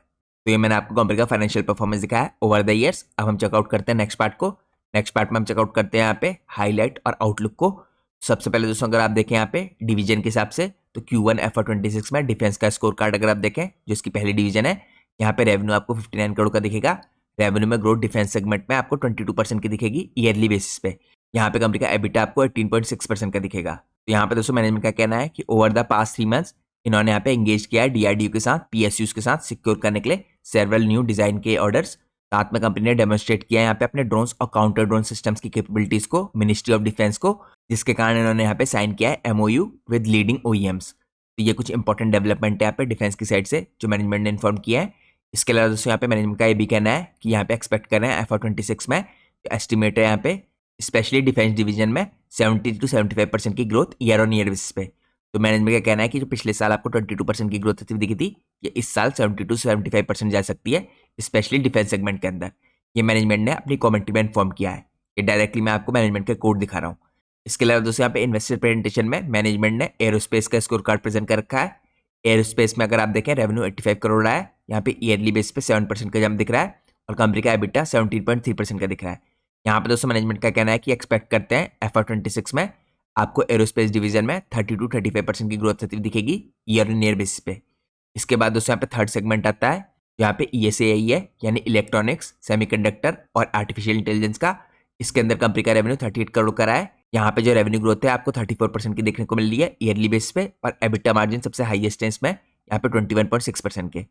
तो ये मैंने आपको कंपनी का फाइनेंशियल परफॉर्मेंस दिखाया है ओवर द ईयर्स। अब हम चेकआउट करते हैं नेक्स्ट पार्ट को। नेक्स्ट पार्ट में हम चेकआउट करते हैं यहाँ पे हाईलाइट और आउटलुक को। सबसे पहले दोस्तों अगर आप देखें यहाँ पे डिवीजन के हिसाब से, तो Q1 FY26 में डिफेंस का स्कोर कार्ड अगर आप देखें जो इसकी पहली डिवीजन है, यहाँ पे रेवेन्यू आपको 59 करोड़ का दिखेगा। रेवेन्यू में ग्रोथ डिफेंस सेगमेंट में आपको 22% की दिखेगी ईयरली बेसिस पे। यहाँ पे कंपनी का एबिटा आपको 18.6% का दिखेगा। तो यहाँ पे दोस्तों मैनेजमेंट का कहना है कि ओवर द पास्ट 3 मंथ्स इन्होंने यहाँ पे एंगेज किया है DRDO के साथ, PSUs के साथ सिक्योर करने के लिए सेवरल न्यू डिजाइन के ऑर्डर्स। साथ में कंपनी ने डेमोन्स्ट्रेट किया है यहाँ पे अपने ड्रोन्स और काउंटर ड्रोन सिस्टम्स की कैपेबिलिटीज को मिनिस्ट्री ऑफ डिफेंस को, जिसके कारण इन्होंने यहाँ पे साइन किया है MOU विद लीडिंग OEMs। तो ये कुछ इंपॉर्टेंट डेवलपमेंट है यहाँ पे डिफेंस की साइड से जो मैनेजमेंट ने इन्फॉर्म किया है। इसके अलावा दोस्तों यहाँ पे मैनेजमेंट का ये भी कहना है कि यहाँ पे एक्सपेक्ट कर रहे हैं FY26 में एस्टिमेट है यहाँ पे स्पेशली डिफेंस डिवीजन में 70 to 75% की growth year on year basis पे। तो मैनेजमेंट का कहना है कि जो पिछले साल आपको 22% की ग्रोथ दिखी थी, ये इस साल 70 to 75% जा सकती है, स्पेशली डिफेंस सेगमेंट के अंदर। ये मैनेजमेंट ने अपनी कमेंट्री में इन्फॉर्म किया है। ये डायरेक्टली मैं आपको मैनेजमेंट का कोड दिखा रहा हूँ। इसके अलावा दोस्तों यहाँ पे इन्वेस्टर प्रेजेंटेशन में मैनेजमेंट ने एरोस्पेस का स्कोर कार्ड प्रेजेंट कर रखा है। एरोस्पेस में अगर आप देखें रेवेन्यू 85 करोड़ है, यहाँ पे ईयरली बेस पे 7% का जंप दिख रहा है और कंपनी का एबिटा 17.3% का दिख रहा है। यहाँ पे दोस्तों मैनेजमेंट का कहना है कि एक्सपेक्ट करते हैं FY26 में आपको एरोस्पेस डिवीजन में 30 to 35% की ग्रोथ दिखेगी ईयर ऑन ईयर बेसिस पे। इसके बाद दोस्तों यहाँ पे थर्ड सेगमेंट आता है यहाँ पे ESAI है, यानी इलेक्ट्रॉनिक्स, सेमीकंडक्टर और आर्टिफिशियल इंटेलिजेंस का। इसके अंदर कंपनी का रेवेन्यू 38 करोड़ का रहा है। यहाँ पे जो रेवेन्यू ग्रोथ है आपको 34% की देखने को मिल रही है ईयरली बेस पे और एबिटा मार्जिन सबसे हाईएस्ट है इसमें, यहाँ पे 21.6% के।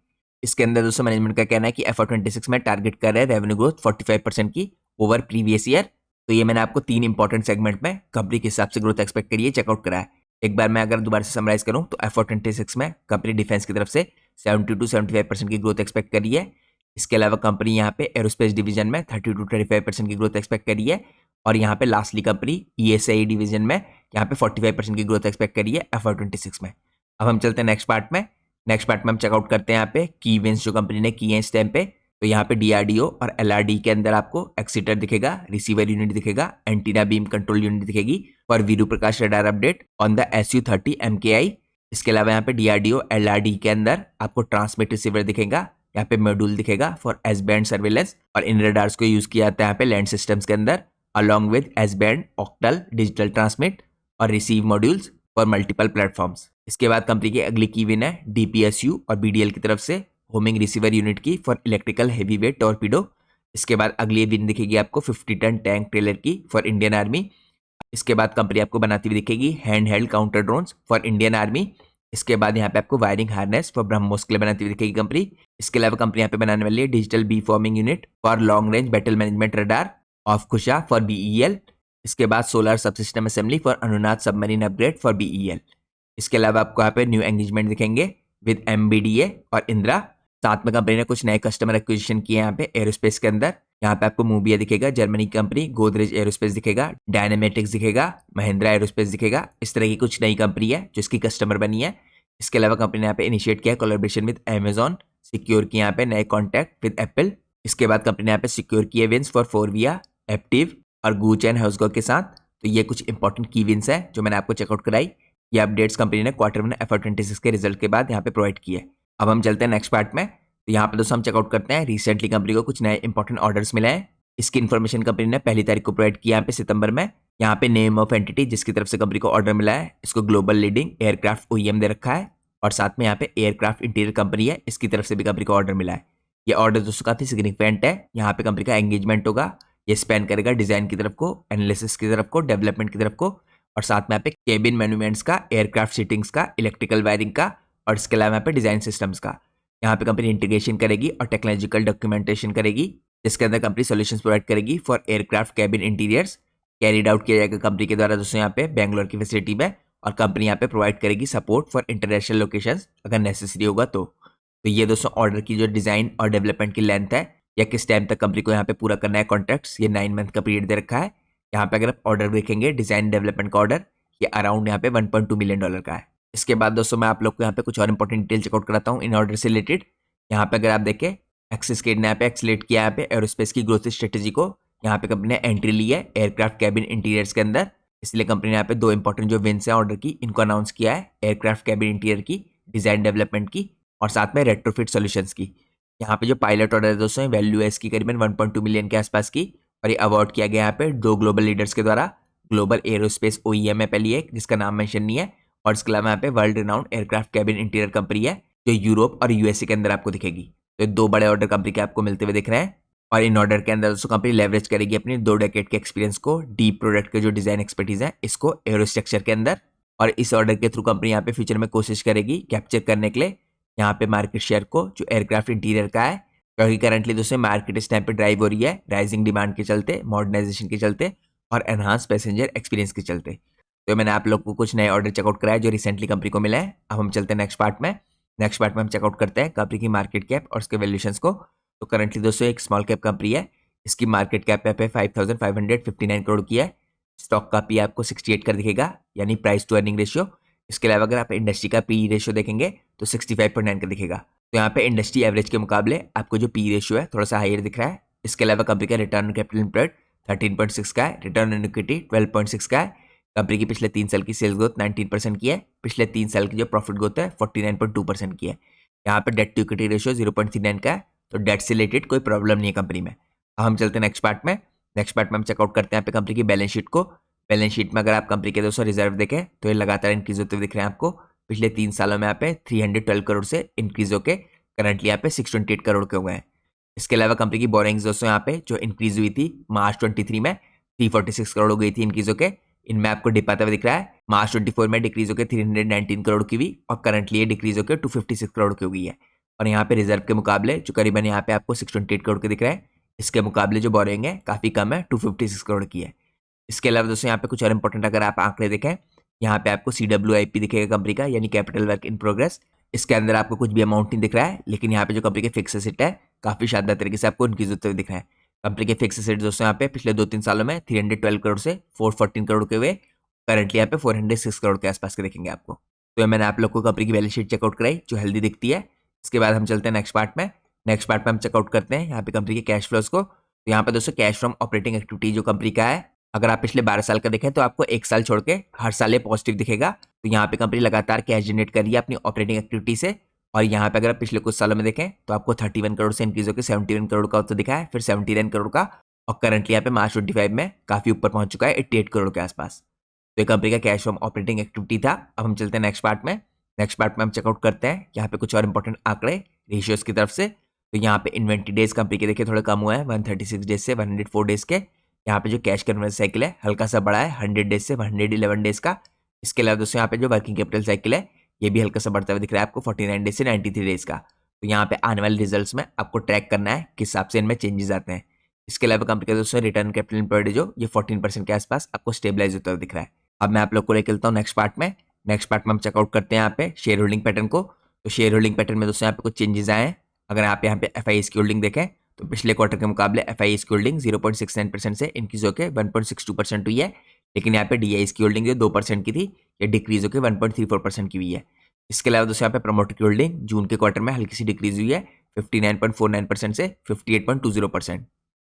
इसके अंदर दोस्तों मैनेजमेंट का कहना है कि FY26 में टारगेट कर रहे हैं रेवेन्यू ग्रोथ 45% की ओवर प्रीवियस ईयर। तो ये मैंने आपको 3 इंपॉर्टेंट सेगमेंट में कंपनी के हिसाब से ग्रोथ एक्सपेक्ट करिए चेकआउट करा है। एक बार मैं अगर दोबारा से समराइज करूं तो FY26 में कंपनी डिफेंस की तरफ से 70 to 75% की ग्रोथ एक्सपेक्ट करी है। इसके अलावा कंपनी यहाँ पे एरोस्पेस डिवीजन में 30 to 35% की ग्रोथ एक्सपेक्ट करी है और यहाँ पे लास्टली कंपनी ESAI डिवीजन में यहाँ पे 45% की ग्रोथ एक्सपेक्ट करी है FY26 में। अब हम चलते हैं नेक्स्ट पार्ट में। नेक्स्ट पार्ट में हम चेकआउट करते हैं यहाँ पे की विंस जो कंपनी ने की है इस टाइम पे। तो यहाँ पे DRDO और LRD के अंदर आपको एक्सीटर दिखेगा, रिसीवर यूनिट दिखेगा, एंटीना बीम कंट्रोल यूनिट दिखेगी for Veeru Prakash radar update on the SU-30 MKI। इसके अलावा यहाँ पे DRDO LRD के अंदर आपको ट्रांसमिट रिसीवर दिखेगा, यहाँ पे मॉड्यूल दिखेगा फॉर एस बैंड सर्वेलेंस और इन रडार्स को यूज किया जाता है यहाँ पे लैंड सिस्टम्स के अंदर along with S band octal digital transmit और receive modules for multiple platforms. इसके बाद कंपनी की अगली की विन है DPSU और BDL की तरफ से होमिंग रिसीवर यूनिट की for electrical heavy weight torpedo. इसके बाद अगली विन दिखेगी आपको 50 टन टैंक ट्रेलर की फॉर इंडियन आर्मी। इसके बाद कंपनी आपको बनाती हुई दिखेगी hand held counter drones for Indian army. इसके बाद यहाँ पे आपको वायरिंग हार्नेस फॉर ब्रह्मोस के लिए बनाती हुई दिखेगी कंपनी। इसके अलावा कंपनी यहाँ पे बनाने वाली है digital beam forming unit for long range battle management radar of Kusha for BEL। इसके बाद solar subsystem assembly for Anunad submarine upgrade for BEL। इसके अलावा आपको यहाँ पे न्यू एंगेजमेंट दिखेंगे विद MBDA और इंदिरा। साथ में कंपनी ने कुछ नए कस्टमर एक्विजिशन किए यहाँ पे एरोस्पेस के अंदर। यहाँ पे आपको मूविया दिखेगा जर्मनी की कंपनी, गोदरेज एरोस्पेस दिखेगा, डायनामेटिक्स दिखेगा, महिंद्रा एरोस्पेस दिखेगा। इस तरह की कुछ नई कंपनी है जो इसकी कस्टमर बनी है। इसके अलावा कंपनी ने यहाँ पे इनिशिएट किया कोलैबोरेशन विद अमेजॉन, सिक्योर किया यहाँ पे नए कॉन्टैक्ट विद एप्पल इसके बाद कंपनी ने यहाँ पे सिक्योर किए विंस फॉर फोरविया, एप्टिव और गूच एंड हाउसगो के साथ। तो ये कुछ इंपॉर्टेंट की विंस है जो मैंने आपको चेकआउट कराई। ये अपडेट्स कंपनी ने Q1 FY26 के रिजल्ट के बाद यहाँ पे प्रोवाइड किए। अब हम चलते हैं नेक्स्ट पार्ट में। तो यहाँ पे दोस्तों हम चेकआउट करते हैं रिसेंटली कंपनी को कुछ नए इंपॉर्टेंट ऑर्डर्स मिले हैं। इसकी इन्फॉर्मेशन कंपनी ने 1 तारीख को प्रोवाइड किया यहाँ पे सितंबर में। यहाँ पे नेम ऑफ एंटिटी जिसकी तरफ से कंपनी को ऑर्डर मिला है, इसको ग्लोबल लीडिंग एयरक्राफ्ट OEM दे रखा है और साथ में यहाँ पे एयरक्राफ्ट इंटीरियर कंपनी है, इसकी तरफ से भी कंपनी को ऑर्डर मिला है। ये ऑर्डर दोस्तों काफी सिग्निफिकेंट है। यहाँ पे कंपनी का एंगेजमेंट होगा, ये स्पेन करेगा डिजाइन की तरफ को, एनालिसिस की तरफ को, डेवलपमेंट की तरफ को और साथ में यहाँ पे केबिन मैन्यूमेंट्स का, एयरक्राफ्ट सीटिंग्स का, इलेक्ट्रिकल वायरिंग का और इसके अलावा यहाँ पे डिजाइन सिस्टम्स का। यहाँ पे कंपनी इंटीग्रेशन करेगी और टेक्नोलॉजिकल डॉक्यूमेंटेशन करेगी, जिसके अंदर कंपनी सॉल्यूशंस प्रोवाइड करेगी for aircraft cabin interiors. Carried out किया जाएगा कंपनी के द्वारा दोस्तों यहाँ पे बेंगलोर की फैसिलिटी में और कंपनी यहाँ पे प्रोवाइड करेगी सपोर्ट फॉर इंटरनेशनल लोकेशंस अगर नेसेसरी होगा तो ये दोस्तों ऑर्डर की जो डिजाइन और डेवलपमेंट की लेंथ है या किस टाइम तक कंपनी को यहाँ पे पूरा करना है कॉन्ट्रैक्ट्स, ये 9 मंथ का पीरियड दे रखा है। यहाँ पे अगर आप ऑर्डर देखेंगे डिजाइन डेवलपमेंट का ऑर्डर, ये अराउंड यहाँ पे $1.2 मिलियन का है। इसके बाद दोस्तों मैं आप लोग को यहाँ पे कुछ और इंपॉर्टेंट डिटेल चेकआउट कराता हूँ इन ऑर्डर से रिलेटेड। यहाँ पे अगर आप देखें एक्सिस ने यहाँ पे एक्सलेट किया यहाँ पे एरोस्पेस की ग्रोथ स्ट्रेटेजी को। यहाँ पे कंपनी ने एंट्री ली है एयरक्राफ्ट कैबिन इंटीरियर्स के अंदर, इसलिए कंपनी ने यहाँ पे 2 इंपॉर्टेंट जो विंस है ऑर्डर की इनको अनाउंस किया है, एयरक्राफ्ट कैबिन इंटीरियर की, डिजाइन डेवलपमेंट की और साथ में रेट्रोफिट सॉल्यूशंस की। यहाँ पे जो पायलट ऑर्डर है दोस्तों वैल्यू है इसकी करीबन 1.2 मिलियन के आसपास की और ये अवार्ड किया गया यहाँ पे 2 ग्लोबल लीडर्स के द्वारा। ग्लोबल एरोस्पेस OEM है पहली एक जिसका नाम मेंशन नहीं है और इसके अलावा यहाँ पे world renowned aircraft cabin interior company है जो यूरोप और USA के अंदर आपको दिखेगी। तो 2 बड़े ऑर्डर कंपनी के आपको मिलते हुए दिख रहे हैं और इन ऑर्डर के अंदर दोस्तों कंपनी लेवरेज करेगी अपनी 2 डेकेड के एक्सपीरियंस को, डीप प्रोडक्ट के जो डिजाइन एक्सपर्टीज है इसको एरोस्ट्रक्चर के अंदर। और इस ऑर्डर के थ्रू कंपनी यहाँ पे फ्यूचर में कोशिश करेगी कैप्चर करने के लिए यहाँ पे मार्केट शेयर को जो एयरक्राफ्ट इंटीरियर का है, क्योंकि करंटली दोस्तों मार्केट इस टाइम पे ड्राइव हो रही है राइजिंग डिमांड के चलते, मॉडर्नाइजेशन के चलते और एनहांस पैसेंजर एक्सपीरियंस के चलते। तो मैंने आप लोग को कुछ नए ऑर्डर चेकआउट कराया जो रिसेंटली कंपनी को मिला है। अब हम चलते हैं नेक्स्ट पार्ट में। नेक्स्ट पार्ट में हम चेकआउट करते हैं कंपनी की मार्केट कैप और उसके वैल्यूएशंस को। तो करंटली दोस्तों एक स्मॉल कैप कंपनी है, इसकी मार्केट कैप पे 5,559 करोड़ की है। स्टॉक का पी आपको 68 का दिखेगा यानी प्राइस टू अर्निंग रेशियो। इसके अलावा अगर आप इंडस्ट्री का पी रेशियो देखेंगे तो 65.9 का दिखेगा। तो यहाँ पे इंडस्ट्री एवरेज के मुकाबले आपको जो पी रेशियो है थोड़ा सा हायर दिख रहा है। इसके अलावा कंपनी का रिटर्न ऑन कैपिटल एम्प्लॉयड 13.6 का है, रिटर्न ऑन इक्विटी 12.6 का है। कंपनी की पिछले 3 साल की सेल्स ग्रोथ 19% की है, पिछले 3 साल की जो प्रॉफिट ग्रोथ है 49.2% की है। यहाँ पे डेट टू इक्विटी रेशियो 0.39 का है, तो डेट से रिलेटेड कोई प्रॉब्लम नहीं है कंपनी में। अब हम चलते हैं नेक्स्ट पार्ट में। नेक्स्ट पार्ट में हम चेकआउट करते हैं यहाँ पे कंपनी की बैलेंस शीट को। बैलेंस शीट में अगर आप कंपनी के दोस्तों रिजर्व देखें तो ये लगातार इंक्रीज होते हुए दिख रहे हैं आपको। पिछले 3 सालों में यहाँ पे 312 करोड़ से इंक्रीज होके करंटली यहाँ पे 628 करोड़ के हुए हैं। इसके अलावा कंपनी की बोरिंग्स दोस्तों यहाँ पे जो इंक्रीज हुई थी मार्च 23 में 346 करोड़ हो गई थी इंक्रीज होके, इनमें आपको डिप आता हुआ दिख रहा है। मार्च 24 में डिक्रीज होकर 319 करोड़ की हुई और करंटली ये डिक्रीज होकर 256 करोड़ की हो गई है। और यहाँ पे रिजर्व के मुकाबले जो करीबन यहाँ पे आपको 628 करोड़ के दिख रहा है, इसके मुकाबले जो बोरिंग है काफी कम है, 256 करोड़ की है। इसके अलावा दोस्तों यहाँ पे कुछ और इंपॉर्टेंट अगर आप आंकड़े देखें, यहाँ पे आपको CWIP दिखेगा कंपनी का यानी कैपिटल वर्क इन प्रोग्रेस। इसके अंदर आपको कुछ भी अमाउंट नहीं दिख रहा है, लेकिन यहाँ पे जो कंपनी के फिक्स एसेट है काफी शानदार तरीके से आपको इंक्रीज होते हुए दिख रहा है। कंपनी के फिक्स एसेट दोस्तों यहाँ पे पिछले 2-3 सालों में 312 करोड़ से 414 करोड़ के हुए, करंटली यहाँ पे 406 करोड़ के आसपास के देखेंगे आपको। तो मैंने आप लोग को कंपनी की बैलेंस शीट चेकआउट कराई जो हेल्दी दिखती है। इसके बाद हम चलते हैं नेक्स्ट पार्ट में। नेक्स्ट पार्ट में हम चेकआउट करते हैं यहाँ पे कंपनी के कैश फ्लोज को। तो यहाँ पे दोस्तों कैश फ्रॉम ऑपरेटिंग एक्टिविटी जो कंपनी का है, अगर आप पिछले 12 साल का देखें तो आपको 1 साल छोड़ के हर साल ये पॉजिटिव दिखेगा। तो यहाँ पे कंपनी लगातार कैश जनरेट कर रही है अपनी ऑपरेटिंग एक्टिविटी से। और यहाँ पे अगर आप पिछले कुछ सालों में देखें तो आपको 31 करोड़ से इंक्रीज होकर 71 करोड़ का तो दिखा है, फिर 79 करोड़ का और करंटली यहाँ पे मार्च 25 में काफी ऊपर पहुंच चुका है 88 करोड़ के आसपास। तो ये कंपनी का कैश फ्रॉम ऑपरेटिंग एक्टिविटी था। अब हम चलते हैं नेक्स्ट पार्ट में। नेक्स्ट पार्ट में हम चेकआउट करते हैं यहाँ पे कुछ और इंपॉर्टेंट आंकड़े रेशियोज की तरफ से। तो यहाँ पे इन्वेंट्री डेज कंपनी के देखिए थोड़े कम हुआ है 136 डेज से 104 डेज के। यहाँ पे जो कैश कन्वर्जन साइकिल है हल्का सा बड़ा है 100 डेज से 111 डेज का। इसके अलावा दोस्तों यहाँ पे जो वर्किंग कैपिटल साइकिल है ये भी हल्का सा बढ़ता हुआ दिख रहा है आपको 49 डेज से 93 डेज का। तो यहाँ पे आने वाले रिजल्ट्स में आपको ट्रैक करना है किस हिसाब से इनमें चेंजेस आते हैं। इसके अलावा कंपनी का दोस्तों रिटर्न कैपिटल एम्प्लॉयड जो ये 14% के आसपास आपको स्टेबलाइज होता हुआ दिख रहा है। अब मैं आप लोग को लेकर चलता हूँ नेक्स्ट पार्ट में। नेक्स्ट पार्ट में हम चेकआउट करते हैं यहाँ पे शेयर होल्डिंग पैटर्न को। तो शेयर होल्डिंग पैटर्न में दोस्तों यहाँ पे कुछ चेंजेस आए हैं। अगर आप यहाँ पे FIS की होल्डिंग देखें तो पिछले क्वार्टर के मुकाबले FIS की होल्डिंग 0.69% से इंक्रीज होकर 1.62% हुई है, लेकिन यहाँ पे DIS की होल्डिंग जो 2% की थी ये डिक्रीज होकर 1.34% की हुई है। इसके अलावा दोस्तों यहाँ पे प्रमोटर की होल्डिंग जून के क्वार्टर में हल्की सी डिक्रीज हुई है 59.49% से 58.20%।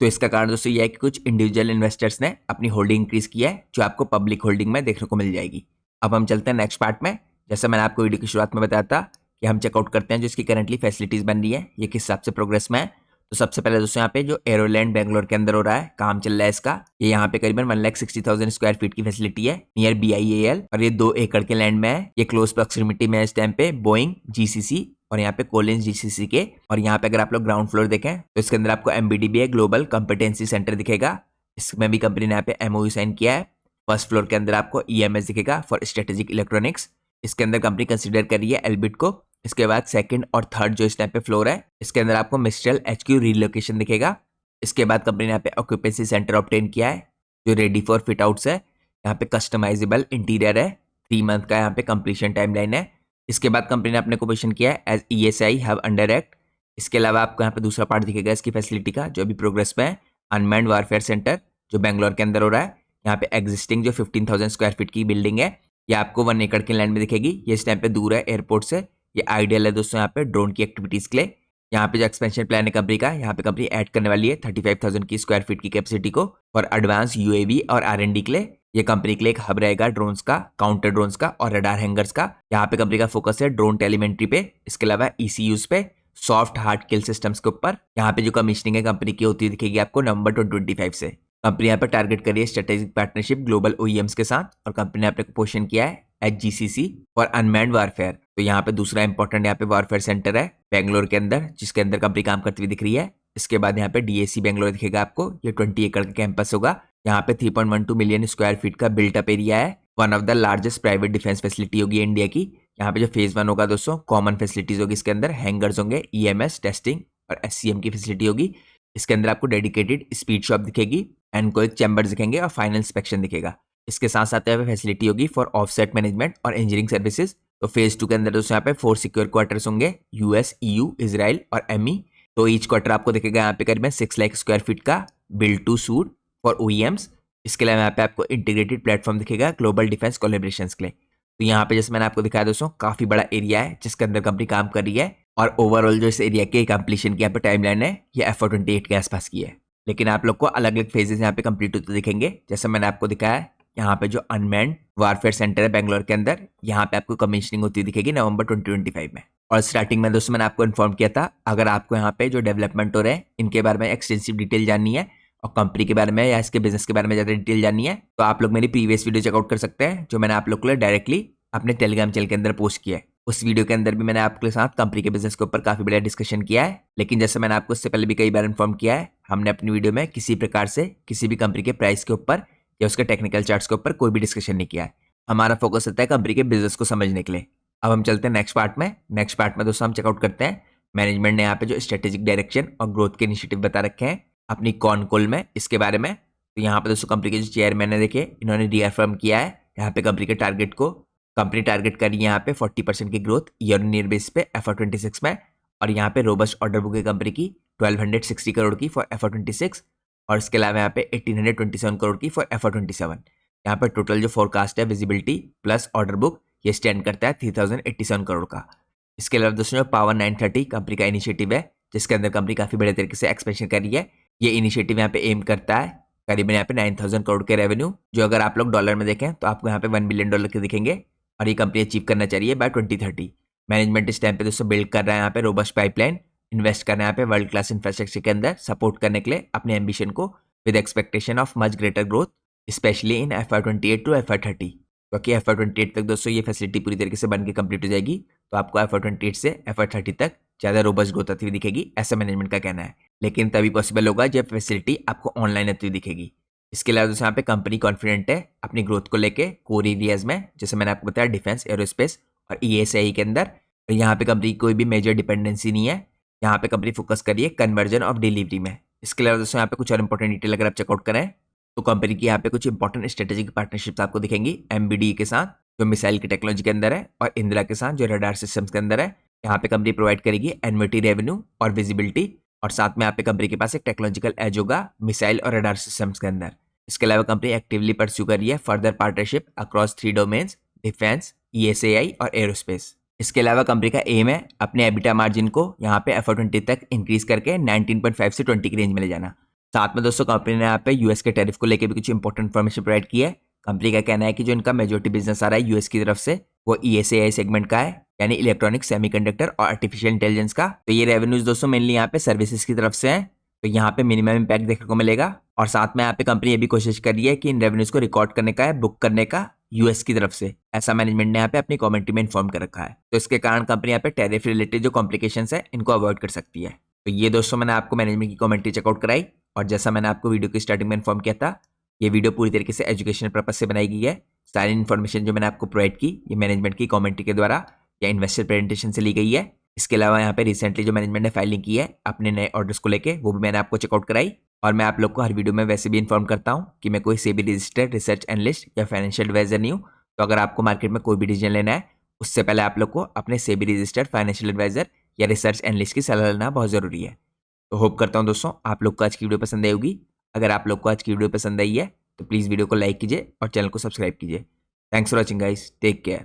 तो इसका कारण दोस्तों ये है कि कुछ इंडिविजुअल इन्वेस्टर्स ने अपनी होल्डिंग इंक्रीज किया है, जो आपको पब्लिक होल्डिंग में देखने को मिल जाएगी। अब हम चलते हैं नेक्स्ट पार्ट में। जैसा मैंने आपको वीडियो की शुरुआत में बताया था कि हम चेकआउट करते हैं जो इसकी करंटली फैसिलिटीज बन रही है, ये किस हिसाब से प्रोग्रेस में है। तो सबसे पहले दोस्तों यहाँ पे जो एरोलैंड बेंगलोर के अंदर हो रहा है, काम चल रहा है इसका। ये यहाँ पे करीबन 1,60,000 स्क्वायर फीट की फैसिलिटी है नियर BIAL, और ये 2 एकड़ के लैंड में है। ये क्लोज प्रॉक्सिमिटी में है इस टाइम पे बोइंग, GCC और यहाँ पे कोलिंस GCC के। और यहाँ पे अगर आप लोग ग्राउंड फ्लोर देखें तो इसके अंदर आपको MBDBA ग्लोबल कॉम्पिटेंसी सेंटर दिखेगा। इसमें भी कंपनी ने यहाँ पे MOU साइन किया है। फर्स्ट फ्लोर के अंदर आपको EMS दिखेगा फॉर स्ट्रेटेजिक इलेक्ट्रॉनिक्स। इसके अंदर कंपनी कंसीडर कर रही है एल्बिट को। इसके बाद सेकंड और थर्ड जो इस टाइप पे फ्लोर है, इसके अंदर आपको मिस्ट्रल HQ रिलोकेशन दिखेगा। इसके बाद कंपनी ने यहाँ पे ऑक्यूपेंसी सेंटर ऑब्टेन किया है जो रेडी फॉर फिट आउट्स है। यहाँ पे कस्टमाइजेबल इंटीरियर है, 3 मंथ का यहाँ पे कंप्लीशन टाइमलाइन है। इसके बाद कंपनी ने अपने को पोजीशन किया है as ESI hub under act. इसके अलावा आपको यहाँ पे दूसरा पार्ट दिखेगा इसकी फैसिलिटी का जो अभी प्रोग्रेस में है, अनमैन्ड वारफेयर सेंटर जो बेंगलोर के अंदर हो रहा है। यहाँ पे एग्जिस्टिंग जो 15,000 स्क्वायर फीट की बिल्डिंग है, ये आपको 1 एकड़ के लैंड में दिखेगी। ये इस टाइम पे दूर है एयरपोर्ट से। ये आइडियल है दोस्तों यहाँ पे ड्रोन की एक्टिविटीज के लिए। यहाँ पे जो एक्सपेंशन प्लान है कंपनी का, यहाँ पे कंपनी ऐड करने वाली है 35,000 की स्क्वायर फीट की कैपेसिटी को और एडवांस UAV और R&D के लिए। ये कंपनी के लिए एक हब रहेगा ड्रोन्स का, काउंटर ड्रोन्स का और रडार हैंगर्स का। यहाँ पे कंपनी का फोकस है ड्रोन टेलीमेंट्री पे, इसके अलावा ECUs पे, सॉफ्ट हार्ड किल सिस्टम्स के ऊपर। यहाँ पे जो कमीशनिंग है कंपनी की होती दिखेगी आपको नवंबर 2025 से। कंपनी यहाँ पे टारगेट करी है स्ट्रेटेजिक पार्टनरशिप ग्लोबल OEMs के साथ, और कंपनी ने अपने पोजीशन किया है एच GCC और अनमैन्ड वारफेयर। तो यहाँ पे दूसरा इंपॉर्टेंट यहाँ पे वारफेयर सेंटर है बेंगलोर के अंदर, जिसके अंदर कंपनी काम करती हुई दिख रही है। इसके बाद यहाँ पे DAC बेंगलोर दिखेगा आपको, ये 20 एकड़ का कैंपस होगा। यहाँ पे 3.12 मिलियन स्क्वायर फीट का बिल्ट अप एरिया है। One of the largest private defence facility होगी इंडिया की। यहाँ पे जो फेज 1 होगा दोस्तों, कॉमन फैसिलिटीज होगी इसके अंदर, हैंगर्स होंगे, EMS टेस्टिंग और SCM की फैसिलिटी होगी। इसके अंदर आपको डेडिकेटेड स्पीड शॉप दिखेगी, एनकोइक चैम्बर्स दिखेंगे और फाइनल इंस्पेक्शन दिखेगा। इसके साथ साथ यहाँ पे फैसिलिटी होगी फॉर ऑफसेट मैनेजमेंट और इंजीनियरिंग सर्विसेज। तो फेज 2 के अंदर दोस्तों यहाँ पे 4 सिक्योर क्वार्टर्स होंगे, US, EU, इजराइल और ME। तो ईच क्वार्टर आपको दिखेगा यहाँ पे करीबन 6 लाख स्क्वायर फीट का build to suit for OEMs। इसके अलावा यहाँ पे आपको इंटीग्रेटेड प्लेटफॉर्म दिखेगा ग्लोबल डिफेंस कोलेब्रेशंस के लिए। तो यहाँ पे जैसे मैंने आपको दिखाया दोस्तों, काफी बड़ा एरिया है जिसके अंदर कंपनी काम कर रही है, और ओवरऑल जो इस एरिया के कंप्लीशन की यहाँ पे टाइमलाइन है ये FY28 के आसपास की है। लेकिन आप लोग को अलग अलग फेजेस यहाँ पे कंप्लीट होते दिखेंगे। जैसे मैंने आपको दिखाया है, यहाँ पे जो अनमैन्ड वारफेयर सेंटर है बेंगलोर के अंदर, यहाँ पे आपको कमीशनिंग होती दिखेगी नवंबर 2025 में। और स्टार्टिंग में दोस्तों मैंने आपको इन्फॉर्म किया था, अगर आपको यहाँ पे जो डेवलपमेंट हो रहे हैं इनके बारे में एक्सटेंसिव डिटेल जाननी है और कंपनी के बारे में या इसके बिजनेस के बारे में ज्यादा डिटेल जाननी है, तो आप लोग मेरी प्रीवियस वीडियो चेकआउट कर सकते हैं जो मैंने आप लोग के लिए डायरेक्टली अपने टेलीग्राम चैनल के अंदर पोस्ट किया है। उस वीडियो के अंदर भी मैंने आपके साथ कंपनी के बिजनेस के ऊपर काफी बड़ा डिस्कशन किया है। लेकिन जैसे मैंने आपको इससे पहले भी कई बार इन्फॉर्म किया है, हमने अपनी वीडियो में किसी प्रकार से किसी भी कंपनी के प्राइस के ऊपर या उसके टेक्निकल चार्ट्स के ऊपर कोई भी डिस्कशन नहीं किया है। हमारा फोकस रहता है कंपनी के बिजनेस को समझने के लिए। अब हम चलते हैं नेक्स्ट पार्ट में। नेक्स्ट पार्ट में दोस्तों हम चेकआउट करते हैं मैनेजमेंट ने यहाँ पे जो स्ट्रेटेजिक डायरेक्शन और ग्रोथ के इनिशिएटिव बता रखे हैं अपनी कॉन कॉल में, इसके बारे में। तो यहाँ पे दोस्तों कंपनी के जो चेयरमैन ने देखे, इन्होंने रिअफर्म किया है यहाँ पे कंपनी के टारगेट को। कंपनी टारगेट करी है यहाँ पे 40% की growth year on year base पे FY26 में, और यहाँ पे रोबस्ट ऑर्डर बुक है कंपनी की 1260 करोड़ की फॉर FY26, और इसके अलावा यहाँ पे 1827 करोड़ की फॉर FY27। यहाँ पे टोटल जो फोरकास्ट है विजिबिलिटी प्लस ऑर्डर बुक ये स्टैंड करता है 3087 करोड़ का। इसके अलावा दोस्तों जो पावर 930 कंपनी का इनिशिएटिव है, जिसके अंदर कंपनी काफी बड़े तरीके से एक्सपेंशन कर रही है। ये इनिशिएटिव यहाँ पे एम करता है करीबन यहाँ पे 9000 करोड़ के रेवेन्यू, जो अगर आप लोग डॉलर में देखें तो आपको यहाँ पे $1 बिलियन के दिखेंगे, और ये कंपनी अचीव करना चाहिए बाय 2030। मैनेजमेंट इस टाइम पे दोस्तों बिल्ड कर रहा है यहाँ पे रोबस्ट पाइपलाइन, इन्वेस्ट कर रहा है यहाँ पे वर्ल्ड क्लास इंफ्रास्ट्रक्चर के अंदर सपोर्ट करने के लिए अपने एम्बिशन को, with expectation of much greater growth specially in FY28 to FY30। क्योंकि FY28 तक दोस्तों ये फैसिलिटी पूरी तरीके से बन के कंप्लीट हो जाएगी, तो आपको FY28 से FY30 तक ज्यादा रोबस्ट ग्रोथ आती हुई दिखेगी, ऐसा मैनेजमेंट का कहना है। लेकिन तभी पॉसिबल होगा जब फैसिलिटी आपको ऑनलाइन आती हुई दिखेगी। इसके अलावा दोस्तों यहाँ पे कंपनी कॉन्फिडेंट है अपनी ग्रोथ को लेके कोर एरियाज में, जैसे मैंने आपको बताया डिफेंस, एरोस्पेस और ESI के अंदर। और यहाँ पे कंपनी की कोई भी मेजर डिपेंडेंसी नहीं है। यहाँ पे कंपनी फोकस करिए कन्वर्जन ऑफ डिलीवरी में। इसके अलावा दोस्तों यहाँ पे कुछ और इंपॉर्टेंट डिटेल अगर आप चेकआउट करें तो कंपनी की यहाँ पे कुछ इंपॉर्टेंट स्ट्रेटेजिक पार्टनरशिप्स आपको दिखेंगी MBDE के साथ जो मिसाइल की टेक्नोलॉजी के अंदर है, और इंदिरा के साथ जो रडार सिस्टम्स के अंदर है। यहाँ पे कंपनी प्रोवाइड करेगी एन्युटी रेवेन्यू और विजिबिलिटी, और साथ में यहाँ पे कंपनी के पास एक टेक्नोलॉजिकल एज होगा मिसाइल और रडार सिस्टम्स के अंदर। इसके अलावा कंपनी एक्टिवली परस्यू कर रही है further partnership across 3 domains, defence, ESAI और एरोस्पेस। इसके अलावा कंपनी का एम है अपने एबिटा मार्जिन को यहाँ पे FY20 तक इंक्रीज करके 19.5 से 20 की रेंज में ले जाना। साथ में दोस्तों कंपनी ने यहाँ पे यूएस के टैरिफ को लेकर भी कुछ इंपॉर्टेंट इन्फॉर्मेशन प्रोवाइड की है। कंपनी का कहना है कि जो इनका मेजोरिटी बिजनेस आ रहा है यूएस की तरफ से वो ESAI सेगमेंट का है, यानी इलेक्ट्रॉनिक, सेमीकंडक्टर और आर्टिफिशियल इंटेलिजेंस का। तो ये रेवेन्यूज दोस्तों मेनली यहाँ पे सर्विसेज की तरफ से हैं, तो यहाँ पे मिनिमम इम्पैक्ट देखने को मिलेगा। और साथ में यहाँ पे कंपनी ये भी कोशिश कर रही है कि इन रेवेन्यूज को रिकॉर्ड करने का है, बुक करने का यूएस की तरफ से, ऐसा मैनेजमेंट ने यहाँ पे अपनी कमेंट्री में इन्फॉर्म कर रखा है। तो इसके कारण कंपनी यहाँ पे टैरिफ रिलेटेड जो कॉम्प्लिकेशंस है इनको अवॉइड कर सकती है। तो ये दोस्तों मैंने आपको मैनेजमेंट की कमेंट्री चेकआउट कराई, और जैसा मैंने आपको वीडियो की स्टार्टिंग में इन्फॉर्म किया था, ये वीडियो पूरी तरीके से एजुकेशनल पर्पज से बनाई गई है। सारी इन्फॉर्मेशन जो मैंने आपको प्रोवाइड की ये मैनेजमेंट की कमेंट्री के द्वारा या इन्वेस्टर प्रेजेंटेशन से ली गई है। इसके अलावा यहाँ पे रिसेंटली जो मैनेजमेंट ने फाइलिंग की है अपने नए ऑर्डर्स को लेके, वो भी मैंने आपको चेकआउट कराई। और मैं आप लोग को हर वीडियो में वैसे भी इन्फॉर्म करता हूँ कि मैं कोई सेबी रजिस्टर्ड रिसर्च एनालिस्ट या फाइनेंशियल एडवाइजर नहीं हूँ। तो अगर आपको मार्केट में कोई भी डिसीजन लेना है उससे पहले आप लोग को अपने सेबी रजिस्टर्ड फाइनेंशियल एडवाइजर या रिसर्च एनालिस्ट की सलाह लेना बहुत जरूरी है। तो होप करता हूँ दोस्तों आप लोग को आज की वीडियो पसंद आई होगी। अगर आप लोग को आज की वीडियो पसंद आई है तो प्लीज़ वीडियो को लाइक कीजिए और चैनल को सब्सक्राइब कीजिए। Thanks for watching guys, take care.